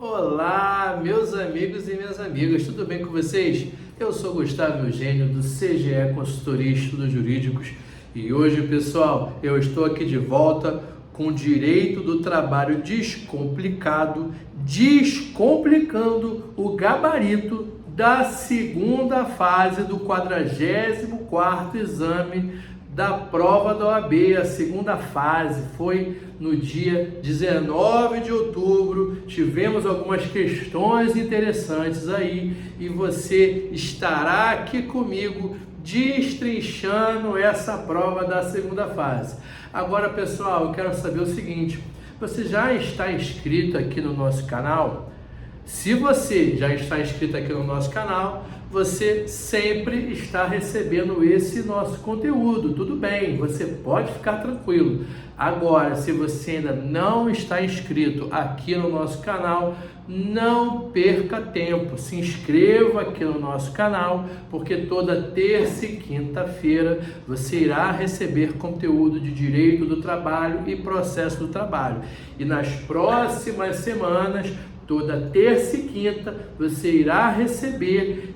Olá, meus amigos e minhas amigas, tudo bem com vocês? Eu sou Gustavo Eugênio do CGE Consultoria e Estudos Jurídicos e hoje, pessoal, eu estou aqui de volta com Direito do Trabalho Descomplicado, descomplicando o gabarito da segunda fase do 44º exame da prova da OAB. A segunda fase foi no dia 19 de outubro, tivemos algumas questões interessantes aí e você estará aqui comigo destrinchando essa prova da segunda fase. Agora, pessoal, eu quero saber o seguinte: você já está inscrito aqui no nosso canal? Se você já está inscrito aqui no nosso canal, você sempre está recebendo esse nosso conteúdo, tudo bem, você pode ficar tranquilo. Agora, se você ainda não está inscrito aqui no nosso canal, não perca tempo, se inscreva aqui no nosso canal, porque toda terça e quinta-feira você irá receber conteúdo de direito do trabalho e processo do trabalho. E nas próximas semanas, toda terça e quinta, você irá receber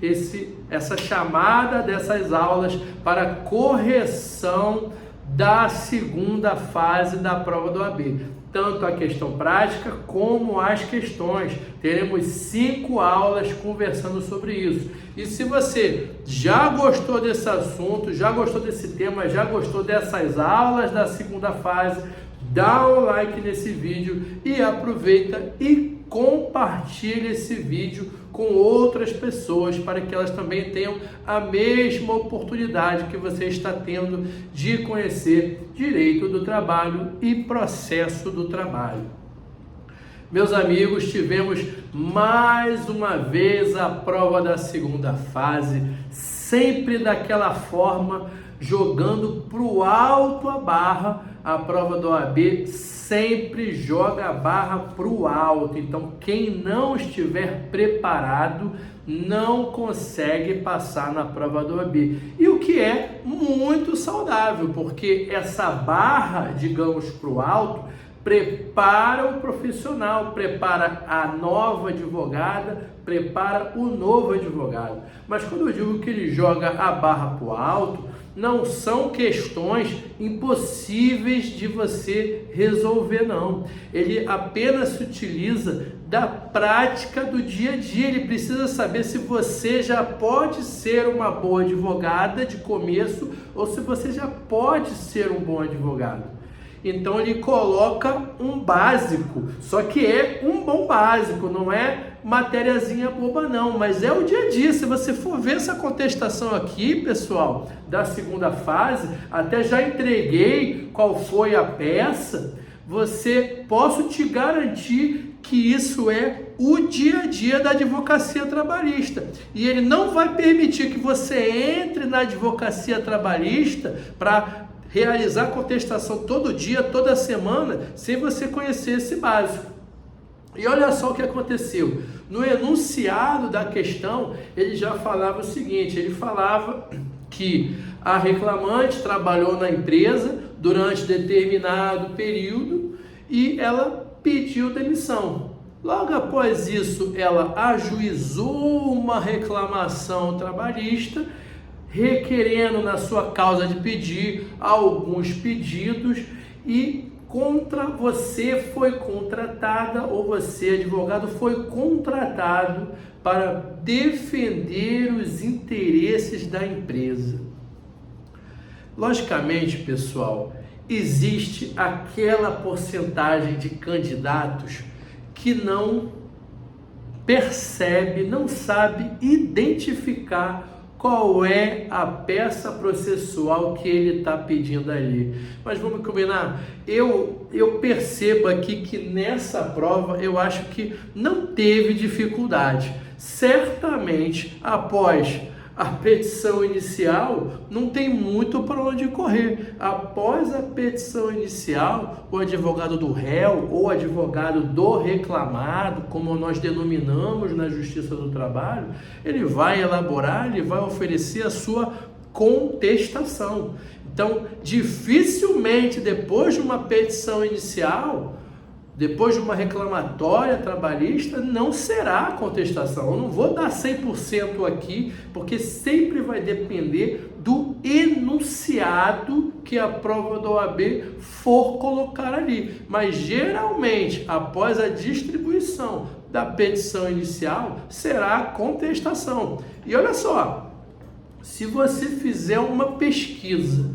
essa chamada dessas aulas para correção da segunda fase da prova do OAB. Tanto a questão prática como as questões. Teremos 5 aulas conversando sobre isso. E se você já gostou desse assunto, já gostou desse tema, já gostou dessas aulas da segunda fase, dá um like nesse vídeo e aproveita e compartilhe esse vídeo com outras pessoas para que elas também tenham a mesma oportunidade que você está tendo de conhecer direito do trabalho e processo do trabalho. Meus amigos, tivemos mais uma vez a prova da segunda fase, sempre daquela forma, jogando para o alto a barra. A prova do OAB sempre joga a barra para o alto, então quem não estiver preparado não consegue passar na prova do OAB. E o que é muito saudável, porque essa barra, digamos, para o alto, prepara o profissional, prepara a nova advogada, prepara o novo advogado. Mas quando eu digo que ele joga a barra para o alto, não são questões impossíveis de você resolver, não. Ele apenas se utiliza da prática do dia a dia. Ele precisa saber se você já pode ser uma boa advogada de começo ou se você já pode ser um bom advogado. Então ele coloca um básico, só que é um bom básico, não é matériazinha boba não, mas é o dia a dia. Se você for ver essa contestação aqui, pessoal, da segunda fase, até já entreguei qual foi a peça, posso te garantir que isso é o dia a dia da advocacia trabalhista. E ele não vai permitir que você entre na advocacia trabalhista para realizar contestação todo dia, toda semana, sem você conhecer esse básico. E olha só o que aconteceu. No enunciado da questão, ele já falava o seguinte: ele falava que a reclamante trabalhou na empresa durante determinado período e ela pediu demissão. Logo após isso, ela ajuizou uma reclamação trabalhista, requerendo na sua causa de pedir alguns pedidos, e você foi contratada, ou você, advogado, foi contratado para defender os interesses da empresa. Logicamente, pessoal, existe aquela porcentagem de candidatos que não percebe, não sabe identificar qual é a peça processual que ele está pedindo ali. Mas vamos combinar? Eu percebo aqui que nessa prova eu acho que não teve dificuldade. Certamente, após a petição inicial, não tem muito para onde correr. Após a petição inicial, o advogado do réu ou advogado do reclamado, como nós denominamos na Justiça do Trabalho, ele vai elaborar, ele vai oferecer a sua contestação. Então, dificilmente depois de uma petição inicial, depois de uma reclamatória trabalhista, não será contestação. Eu não vou dar 100% aqui, porque sempre vai depender do enunciado que a prova da OAB for colocar ali. Mas, geralmente, após a distribuição da petição inicial, será contestação. E olha só, se você fizer uma pesquisa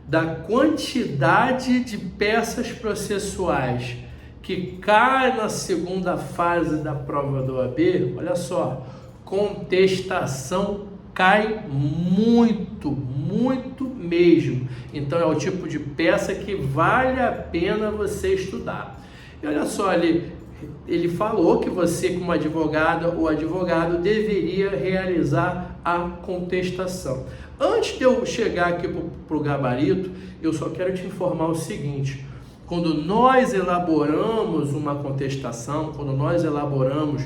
da quantidade de peças processuais que cai na segunda fase da prova da OAB, olha só, contestação cai muito, muito mesmo. Então é o tipo de peça que vale a pena você estudar. E olha só, ele falou que você, como advogada ou advogado, deveria realizar a contestação. Antes de eu chegar aqui para o gabarito, eu só quero te informar o seguinte: quando nós elaboramos uma contestação, quando nós elaboramos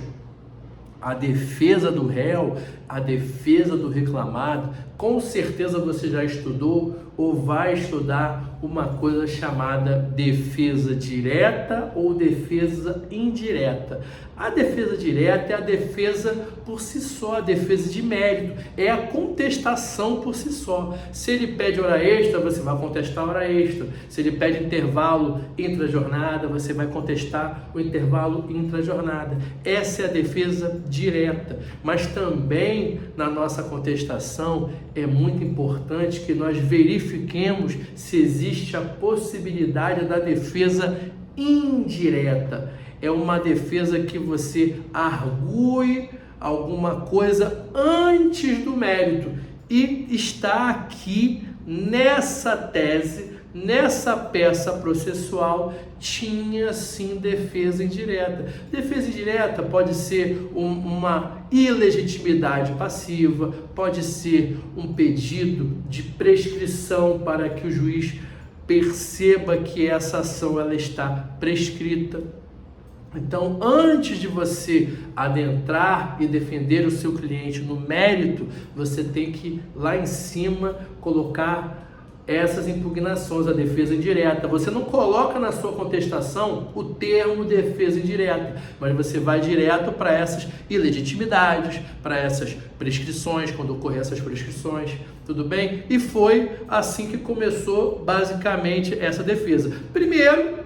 a defesa do réu, a defesa do reclamado, com certeza você já estudou ou vai estudar uma coisa chamada defesa direta ou defesa indireta. A defesa direta é a defesa por si só, a defesa de mérito, é a contestação por si só. Se ele pede hora extra, você vai contestar a hora extra. Se ele pede intervalo intra-jornada, você vai contestar o intervalo intra-jornada. Essa é a defesa direta. Mas também na nossa contestação é muito importante que nós verifiquemos se existe a possibilidade da defesa indireta. É uma defesa que você argue alguma coisa antes do mérito. E está aqui nessa tese, nessa peça processual, tinha sim defesa indireta. Defesa indireta pode ser uma ilegitimidade passiva, pode ser um pedido de prescrição para que o juiz perceba que essa ação ela está prescrita. Então, antes de você adentrar e defender o seu cliente no mérito, você tem que lá em cima colocar essas impugnações, a defesa indireta. Você não coloca na sua contestação o termo defesa indireta, mas você vai direto para essas ilegitimidades, para essas prescrições, quando ocorrer essas prescrições, tudo bem? E foi assim que começou basicamente essa defesa. Primeiro,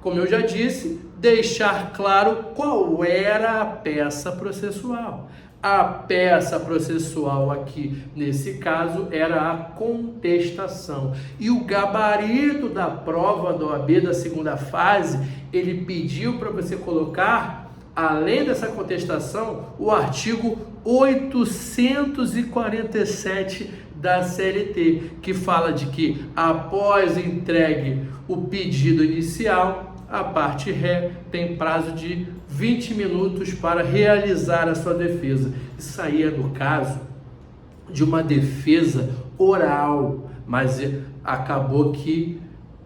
como eu já disse, deixar claro qual era a peça processual. A peça processual aqui, nesse caso, era a contestação. E o gabarito da prova da OAB da segunda fase, ele pediu para você colocar, além dessa contestação, o artigo 847 da CLT, que fala de que após entregue o pedido inicial, a parte ré tem prazo de 20 minutos para realizar a sua defesa. Isso aí é no caso de uma defesa oral, mas acabou que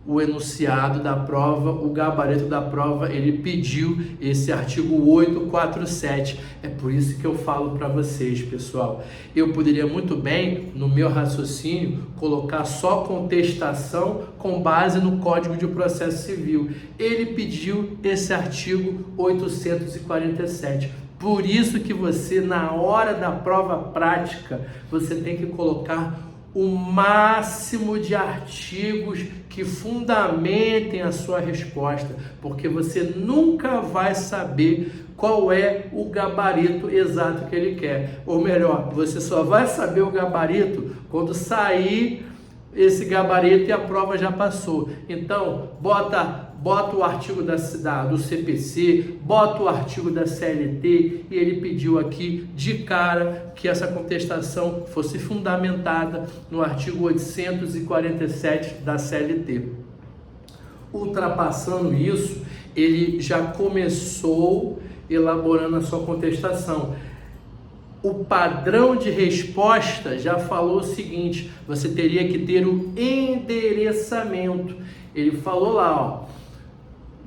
o enunciado da prova, o gabarito da prova, ele pediu esse artigo 847. É por isso que eu falo para vocês, pessoal. Eu poderia muito bem, no meu raciocínio, colocar só contestação com base no Código de Processo Civil. Ele pediu esse artigo 847. Por isso que você, na hora da prova prática, você tem que colocar o máximo de artigos que fundamentem a sua resposta, porque você nunca vai saber qual é o gabarito exato que ele quer. Ou melhor, você só vai saber o gabarito quando sair esse gabarito e a prova já passou. Então, bota o artigo do CPC, bota o artigo da CLT, e ele pediu aqui de cara que essa contestação fosse fundamentada no artigo 847 da CLT. Ultrapassando isso, ele já começou elaborando a sua contestação. O padrão de resposta já falou o seguinte: você teria que ter o endereçamento. Ele falou lá, ó,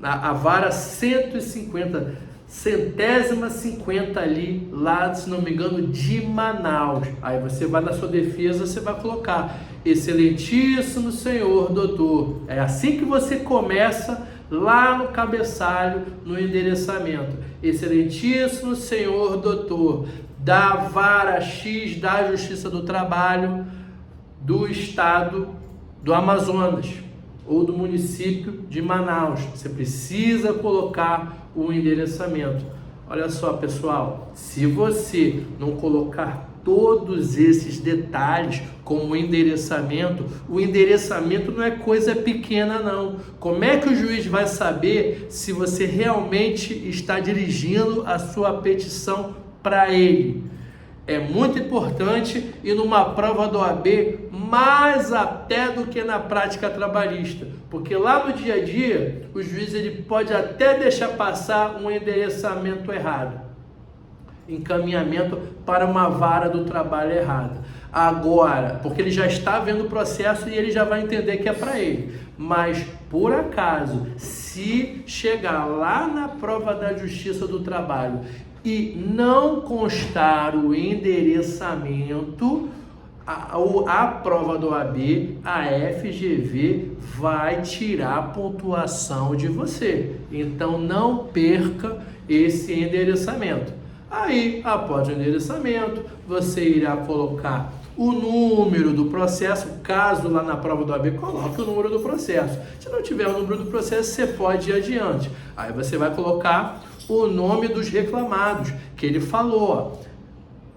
a vara 150, 150 ali, lá, se não me engano, de Manaus. Aí você vai na sua defesa, você vai colocar: excelentíssimo senhor doutor. É assim que você começa lá no cabeçalho, no endereçamento: excelentíssimo senhor doutor, da vara X da Justiça do Trabalho do estado do Amazonas ou do município de Manaus. Você precisa colocar o endereçamento. Olha só, pessoal, se você não colocar todos esses detalhes como o endereçamento não é coisa pequena não. Como é que o juiz vai saber se você realmente está dirigindo a sua petição para ele? É muito importante, e numa prova do OAB, mais até do que na prática trabalhista, porque lá no dia a dia, o juiz ele pode até deixar passar um endereçamento errado, encaminhamento para uma vara do trabalho errada. Agora, porque ele já está vendo o processo e ele já vai entender que é para ele. Mas, por acaso, se chegar lá na prova da Justiça do Trabalho e não constar o endereçamento, a prova do OAB, a FGV vai tirar a pontuação de você. Então, não perca esse endereçamento. Aí, após o endereçamento, você irá colocar o número do processo. Caso lá na prova do OAB, coloque o número do processo. Se não tiver o número do processo, você pode ir adiante. Aí você vai colocar o nome dos reclamados, que ele falou.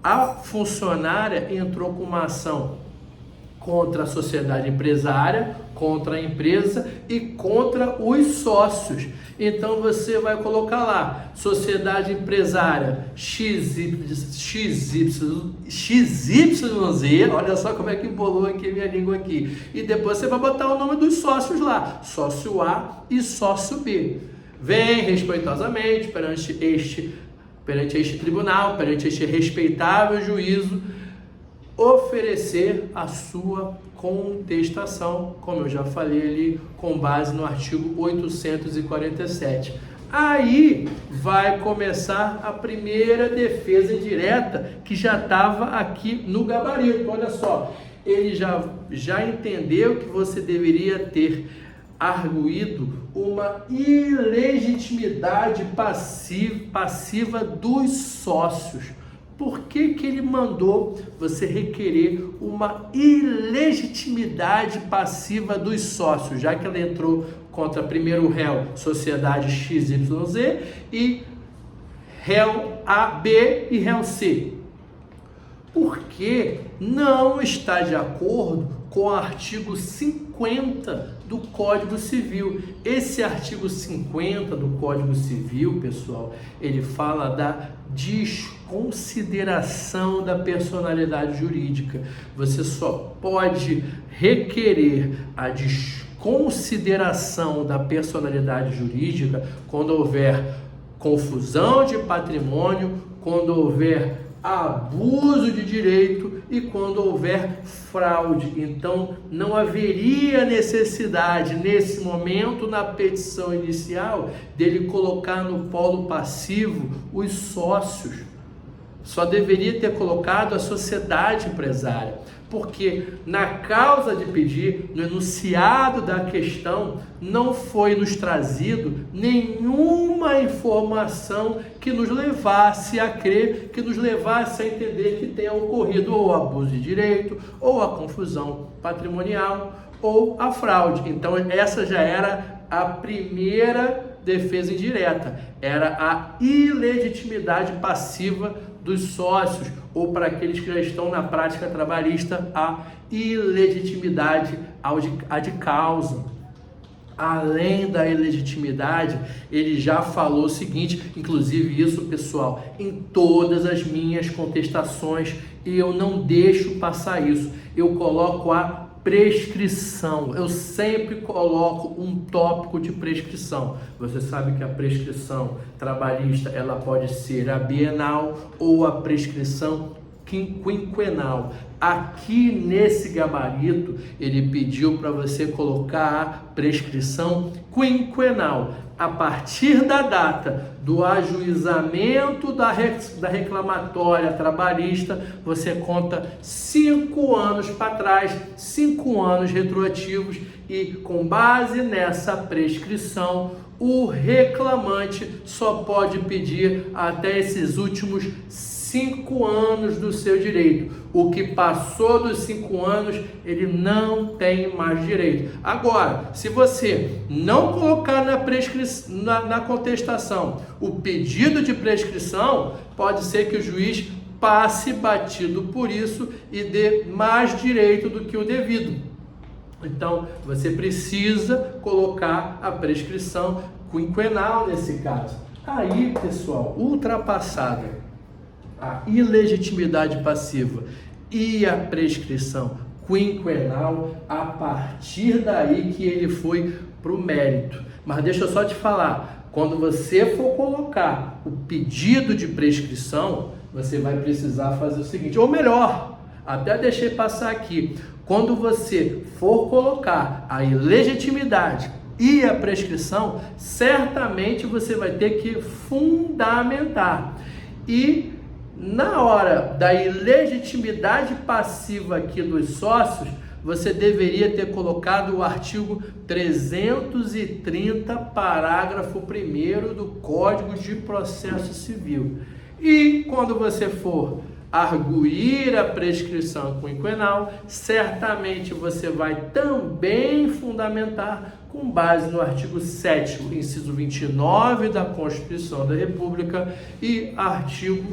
A funcionária entrou com uma ação contra a sociedade empresária, contra a empresa e contra os sócios. Então você vai colocar lá: sociedade empresária XYZ, olha só como é que embolou aqui minha língua aqui. E depois você vai botar o nome dos sócios lá: sócio A e sócio B. Vem respeitosamente perante este tribunal, perante este respeitável juízo, oferecer a sua contestação, como eu já falei ali, com base no artigo 847. Aí vai começar a primeira defesa indireta, que já estava aqui no gabarito. Olha só, ele já entendeu que você deveria ter arguído uma ilegitimidade passiva dos sócios. Por que ele mandou você requerer uma ilegitimidade passiva dos sócios, já que ela entrou contra primeiro o réu, sociedade XYZ, e réu A, B e réu C? Porque não está de acordo com o artigo 50 do Código Civil. Esse artigo 50 do Código Civil, pessoal, ele fala da desconsideração da personalidade jurídica. Você só pode requerer a desconsideração da personalidade jurídica quando houver confusão de patrimônio, quando houver abuso de direito e quando houver fraude. Então, não haveria necessidade, nesse momento, na petição inicial, dele colocar no polo passivo os sócios. Só deveria ter colocado a sociedade empresária, porque na causa de pedir, no enunciado da questão, não foi nos trazido nenhuma informação que nos levasse a crer, que nos levasse a entender que tenha ocorrido ou abuso de direito, ou a confusão patrimonial, ou a fraude. Então essa já era a primeira defesa indireta, era a ilegitimidade passiva dos sócios, ou para aqueles que já estão na prática trabalhista, a ilegitimidade de causa. Além da ilegitimidade, ele já falou o seguinte, inclusive isso, pessoal, em todas as minhas contestações, e eu não deixo passar isso, eu coloco a prescrição. Eu sempre coloco um tópico de prescrição. Você sabe que a prescrição trabalhista, ela pode ser a bienal ou a prescrição quinquenal. Aqui nesse gabarito, ele pediu para você colocar a prescrição quinquenal. a partir da data do ajuizamento da reclamatória trabalhista, você conta 5 anos para trás, 5 anos retroativos, e com base nessa prescrição, o reclamante só pode pedir até esses últimos 5 anos do seu direito. O que passou dos 5 anos, ele não tem mais direito. Agora, se você não colocar na contestação o pedido de prescrição, pode ser que o juiz passe batido por isso e dê mais direito do que o devido. Então, você precisa colocar a prescrição quinquenal nesse caso. Aí, pessoal, ultrapassada a ilegitimidade passiva e a prescrição quinquenal, a partir daí que ele foi para o mérito. Mas deixa eu só te falar, quando você for colocar o pedido de prescrição, você vai precisar fazer o seguinte, ou melhor, até deixei passar aqui, quando você for colocar a ilegitimidade e a prescrição, certamente você vai ter que fundamentar. E na hora da ilegitimidade passiva aqui dos sócios, você deveria ter colocado o artigo 330, parágrafo 1º do Código de Processo Civil. E quando você for arguir a prescrição quinquenal, certamente você vai também fundamentar com base no artigo 7º, inciso 29 da Constituição da República e artigo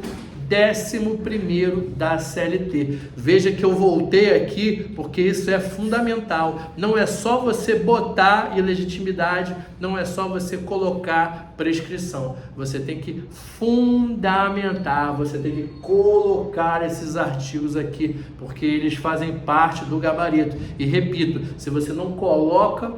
11º da CLT. Veja que eu voltei aqui porque isso é fundamental. Não é só você botar ilegitimidade, não é só você colocar prescrição. Você tem que fundamentar, você tem que colocar esses artigos aqui, porque eles fazem parte do gabarito. E repito, se você não coloca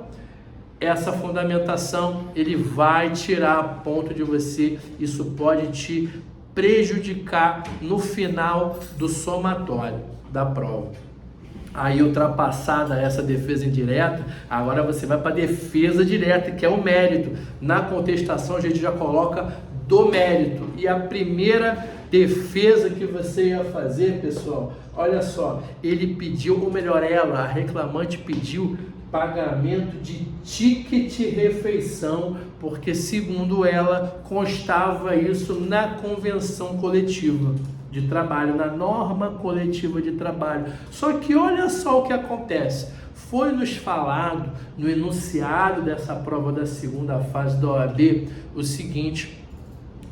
essa fundamentação, ele vai tirar ponto de você. Isso pode te prejudicar no final do somatório da prova. Aí, ultrapassada essa defesa indireta, agora você vai para a defesa direta, que é o mérito. Na contestação a gente já coloca do mérito. E a primeira defesa que você ia fazer, pessoal, olha só, ele pediu, ou melhor, a reclamante pediu pagamento de ticket refeição, porque segundo ela constava isso na convenção coletiva de trabalho, na norma coletiva de trabalho. Só que olha só o que acontece. Foi nos falado no enunciado dessa prova da segunda fase da OAB o seguinte: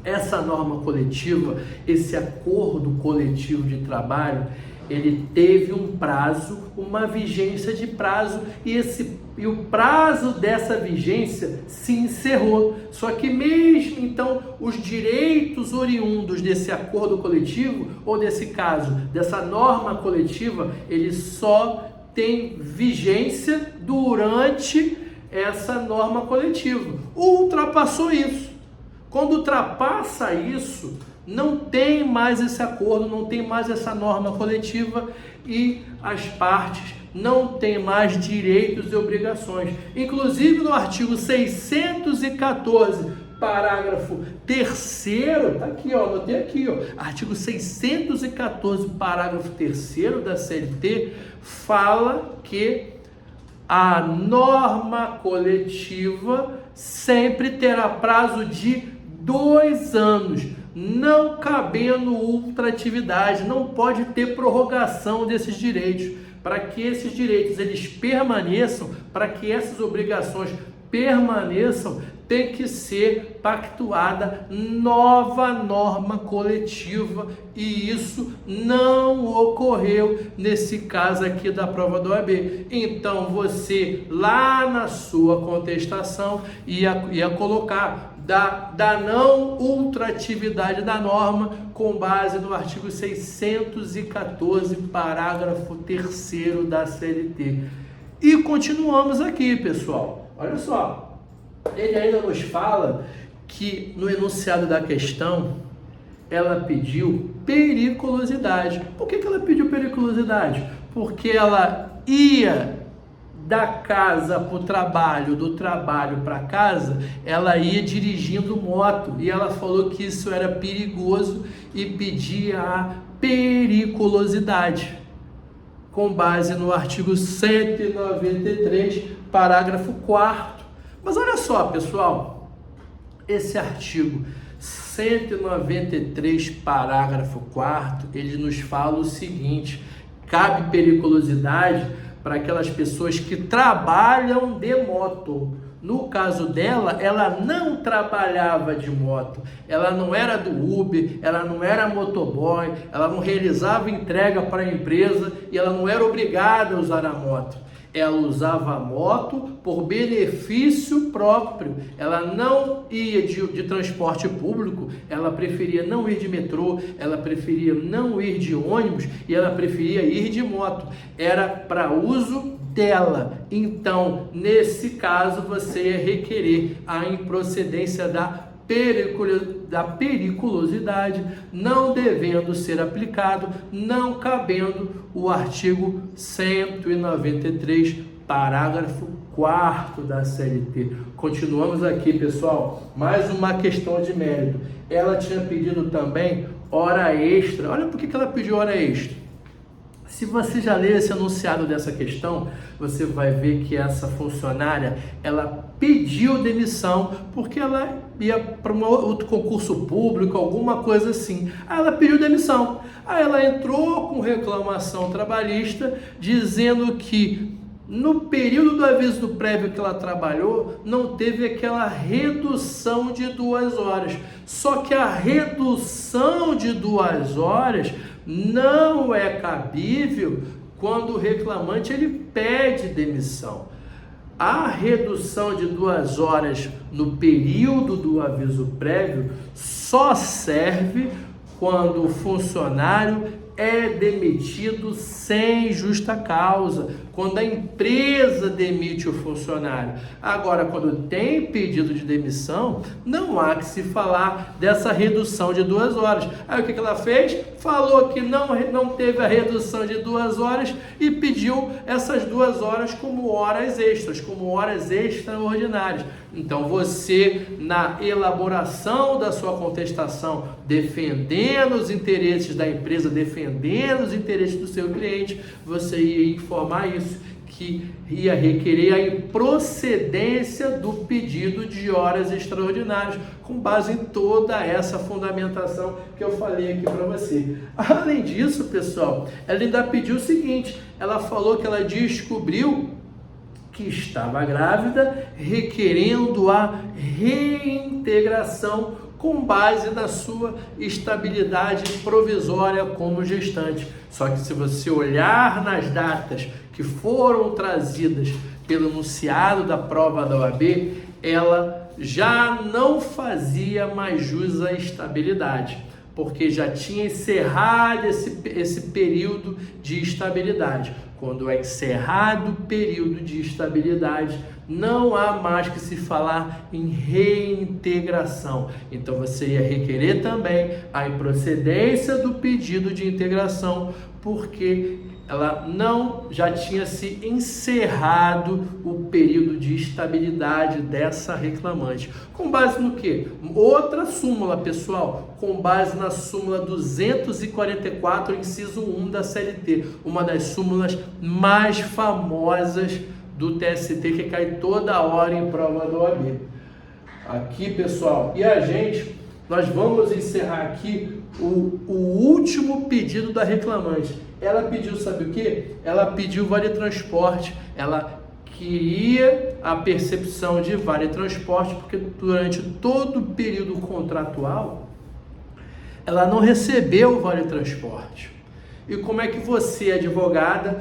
essa norma coletiva, esse acordo coletivo de trabalho, ele teve um prazo, uma vigência de prazo, e o prazo dessa vigência se encerrou. Só que mesmo então, os direitos oriundos desse acordo coletivo, ou nesse caso, dessa norma coletiva, ele só tem vigência durante essa norma coletiva. Ultrapassou isso. Quando ultrapassa isso, não tem mais esse acordo, não tem mais essa norma coletiva e as partes não têm mais direitos e obrigações. Inclusive no artigo 614, parágrafo 3º, tá aqui, ó, anotei aqui, ó, artigo 614, parágrafo 3º da CLT, fala que a norma coletiva sempre terá prazo de 2 anos, não cabendo ultratividade, não pode ter prorrogação desses direitos. Para que esses direitos eles permaneçam, para que essas obrigações permaneçam, tem que ser pactuada nova norma coletiva, e isso não ocorreu nesse caso aqui da prova do OAB. Então você lá na sua contestação ia colocar da não ultratividade da norma com base no artigo 614, parágrafo 3º da CLT. E continuamos aqui, pessoal. Olha só, ele ainda nos fala que no enunciado da questão ela pediu periculosidade. Por que ela pediu periculosidade? Porque ela ia da casa para o trabalho, do trabalho para casa, ela ia dirigindo moto e ela falou que isso era perigoso e pedia a periculosidade, com base no artigo 193, parágrafo 4º. Mas olha só, pessoal, esse artigo 193, parágrafo 4º, ele nos fala o seguinte: cabe periculosidade para aquelas pessoas que trabalham de moto. No caso dela, ela não trabalhava de moto, ela não era do Uber, ela não era motoboy, ela não realizava entrega para a empresa e ela não era obrigada a usar a moto. Ela usava a moto por benefício próprio, ela não ia de transporte público, ela preferia não ir de metrô, ela preferia não ir de ônibus e ela preferia ir de moto, era para uso dela. Então, nesse caso, você ia requerer a improcedência da periculosidade, não devendo ser aplicado, não cabendo o artigo 193, parágrafo 4º da CLT. Continuamos aqui, pessoal, mais uma questão de mérito. Ela tinha pedido também hora extra. Olha por que ela pediu hora extra. Se você já lê esse enunciado dessa questão, você vai ver que essa funcionária, ela pediu demissão porque ela ia para um outro concurso público, alguma coisa assim. Aí ela pediu demissão. Aí ela entrou com reclamação trabalhista, dizendo que no período do aviso do prévio que ela trabalhou, não teve aquela redução de 2 horas. Só que a redução de 2 horas não é cabível quando o reclamante ele pede demissão. A redução de 2 horas no período do aviso prévio só serve quando o funcionário é demitido sem justa causa, quando a empresa demite o funcionário. Agora, quando tem pedido de demissão, não há que se falar dessa redução de 2 horas. Aí o que ela fez? Falou que não teve a redução de 2 horas e pediu essas 2 horas como horas extras, como horas extraordinárias. Então você, na elaboração da sua contestação, defendendo os interesses da empresa, defendendo os interesses do seu cliente, você ia informar isso, que ia requerer a improcedência do pedido de horas extraordinárias, com base em toda essa fundamentação que eu falei aqui para você. Além disso, pessoal, ela ainda pediu o seguinte: ela falou que ela descobriu que estava grávida, requerendo a reintegração com base na sua estabilidade provisória como gestante. Só que se você olhar nas datas que foram trazidas pelo enunciado da prova da OAB, ela já não fazia mais jus à estabilidade, porque já tinha encerrado esse período de estabilidade. Quando é encerrado o período de estabilidade, não há mais que se falar em reintegração. Então você ia requerer também a improcedência do pedido de integração, porque ela já tinha se encerrado o período de estabilidade dessa reclamante. Com base no quê? Outra súmula, pessoal, com base na súmula 244, inciso 1 da CLT, uma das súmulas mais famosas do TST, que cai toda hora em prova da OAB. Aqui, pessoal, nós vamos encerrar aqui o último pedido da reclamante. Ela pediu, sabe o que? Ela pediu vale transporte. Ela queria a percepção de vale transporte, porque durante todo o período contratual, ela não recebeu o vale transporte. E como é que você, advogado,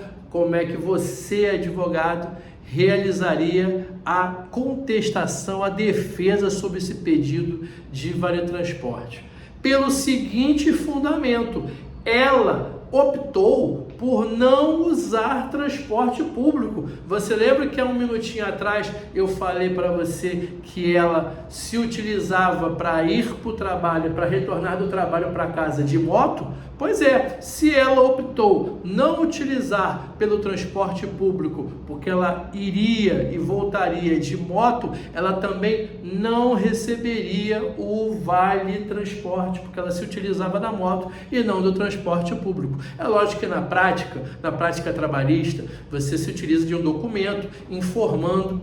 realizaria a contestação, a defesa sobre esse pedido de vale transporte? Pelo seguinte fundamento: ela optou por não usar transporte público. Você lembra que há um minutinho atrás eu falei para você que ela se utilizava para ir para o trabalho, para retornar do trabalho para casa de moto? Pois é, se ela optou não utilizar pelo transporte público, porque ela iria e voltaria de moto, ela também não receberia o vale transporte, porque ela se utilizava da moto e não do transporte público. É lógico que na prática trabalhista, você se utiliza de um documento informando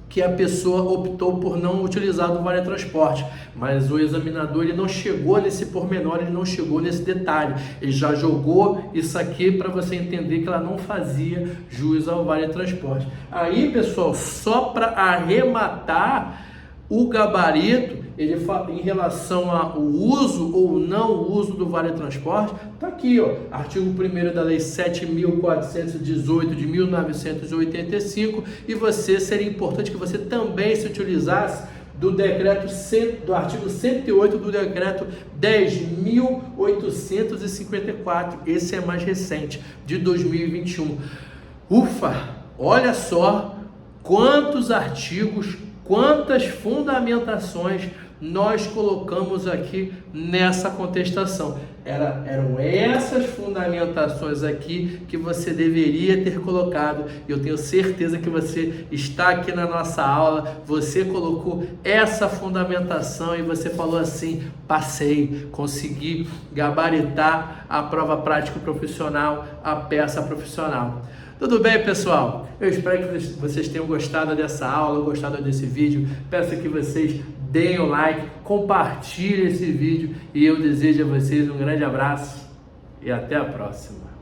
que a pessoa optou por não utilizar do vale transporte, mas o examinador ele não chegou nesse pormenor, ele não chegou nesse detalhe, ele já jogou isso aqui para você entender que ela não fazia jus ao vale transporte. Aí, pessoal, só para arrematar o gabarito, ele fala em relação ao uso ou não uso do vale transporte, está aqui, ó, artigo 1º da lei 7.418 de 1985, e você, seria importante que você também se utilizasse do artigo 108 do decreto 10.854, esse é mais recente, de 2021. Ufa, olha só quantos artigos, quantas fundamentações nós colocamos aqui nessa contestação. Eram essas fundamentações aqui que você deveria ter colocado. Eu tenho certeza que você está aqui na nossa aula, você colocou essa fundamentação e você falou assim: passei, consegui gabaritar a prova prática profissional, a peça profissional. Tudo bem, pessoal? Eu espero que vocês tenham gostado dessa aula, gostado desse vídeo. Peço que vocês deem o like, compartilhem esse vídeo e eu desejo a vocês um grande abraço e até a próxima.